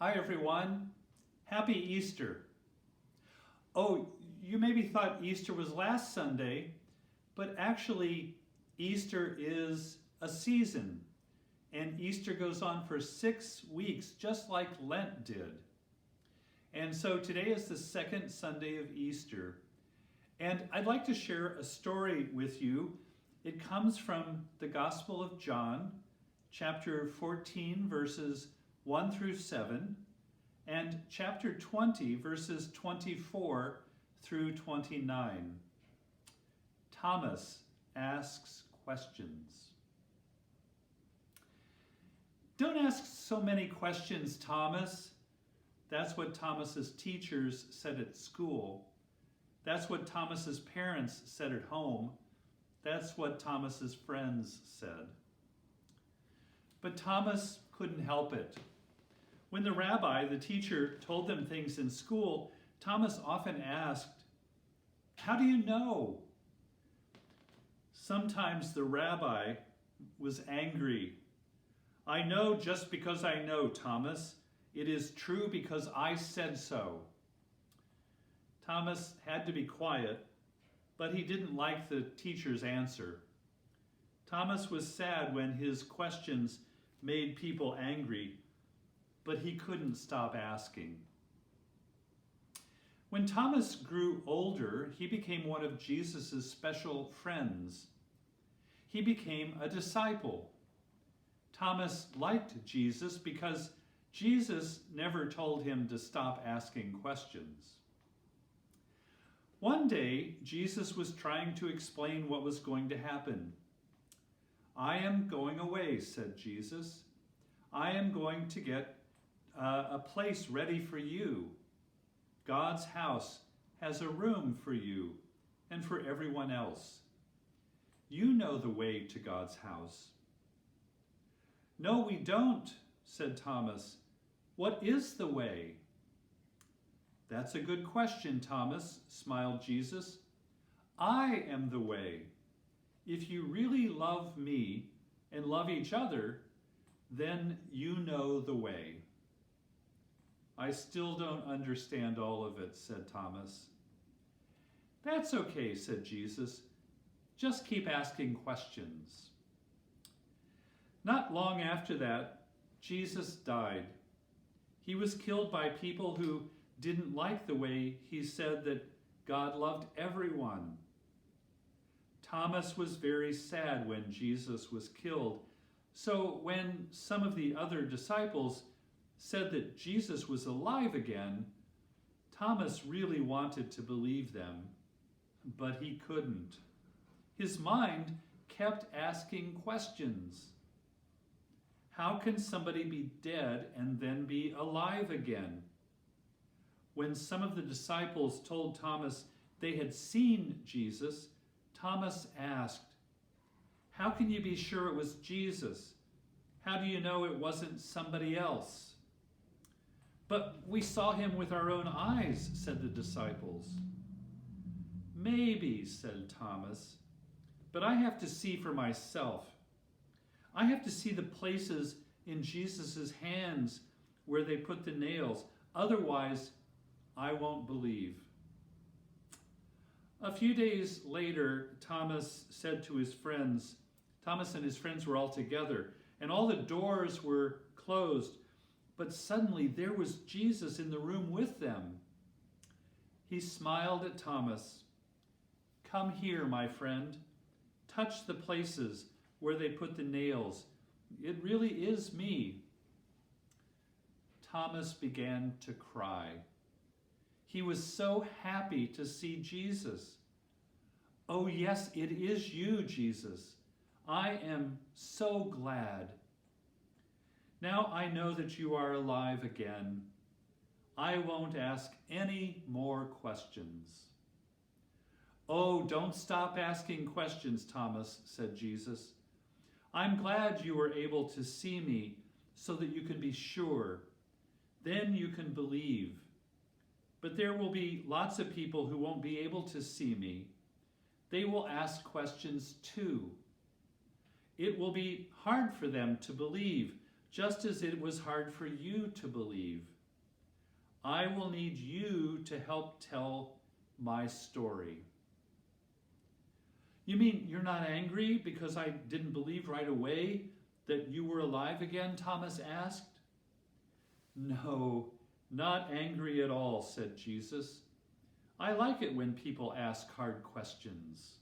Hi everyone, happy Easter. Oh, you maybe thought Easter was last Sunday, but actually Easter is a season, and Easter goes on for 6 weeks, just like Lent did. And so today is the second Sunday of Easter, and I'd like to share a story with you. It comes from the Gospel of John, chapter 14, verses 1 through 7, and chapter 20, verses 24 through 29. Thomas asks questions. Don't ask so many questions, Thomas. That's what Thomas's teachers said at school. That's what Thomas's parents said at home. That's what Thomas's friends said. But Thomas couldn't help it. When the rabbi, the teacher, told them things in school, Thomas often asked, "How do you know?" Sometimes the rabbi was angry. "I know just because I know, Thomas. It is true because I said so." Thomas had to be quiet, but he didn't like the teacher's answer. Thomas was sad when his questions made people angry, but he couldn't stop asking. When Thomas grew older, he became one of Jesus' special friends. He became a disciple. Thomas liked Jesus because Jesus never told him to stop asking questions. One day, Jesus was trying to explain what was going to happen. "I am going away," said Jesus. "I am going to get a place ready for you. God's house has a room for you and for everyone else. You know the way to God's house." "No, we don't," said Thomas. "What is the way?" "That's a good question, Thomas," smiled Jesus. "I am the way. If you really love me and love each other, then you know the way." "I still don't understand all of it," said Thomas. "That's okay," said Jesus. "Just keep asking questions." Not long after that, Jesus died. He was killed by people who didn't like the way he said that God loved everyone. Thomas was very sad when Jesus was killed. So when some of the other disciples said that Jesus was alive again, Thomas really wanted to believe them, but he couldn't. His mind kept asking questions. How can somebody be dead and then be alive again? When some of the disciples told Thomas they had seen Jesus, Thomas asked, "How can you be sure it was Jesus? How do you know it wasn't somebody else?" "But we saw him with our own eyes," said the disciples. "Maybe," said Thomas, "but I have to see for myself. I have to see the places in Jesus' hands where they put the nails. Otherwise, I won't believe." A few days later, Thomas said to his friends, Thomas and his friends were all together, and all the doors were closed, but suddenly there was Jesus in the room with them. He smiled at Thomas. "Come here, my friend. Touch the places where they put the nails. It really is me." Thomas began to cry. He was so happy to see Jesus. "Oh yes, it is you, Jesus. I am so glad. Now I know that you are alive again. I won't ask any more questions." "Oh, don't stop asking questions, Thomas," said Jesus. "I'm glad you were able to see me so that you can be sure. Then you can believe. But there will be lots of people who won't be able to see me. They will ask questions too. It will be hard for them to believe just as it was hard for you to believe. I will need you to help tell my story. You mean you're not angry because I didn't believe right away that you were alive again? Thomas asked. No, not angry at all, said Jesus. I like it when people ask hard questions.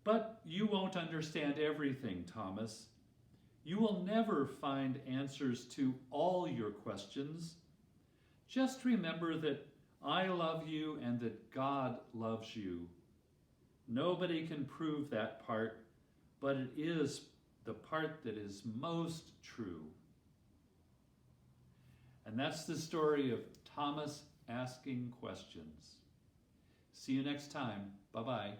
But you won't understand everything, Thomas. You will never find answers to all your questions. Just remember that I love you and that God loves you. Nobody can prove that part, but it is the part that is most true. And that's the story of Thomas asking questions. See you next time. Bye-bye.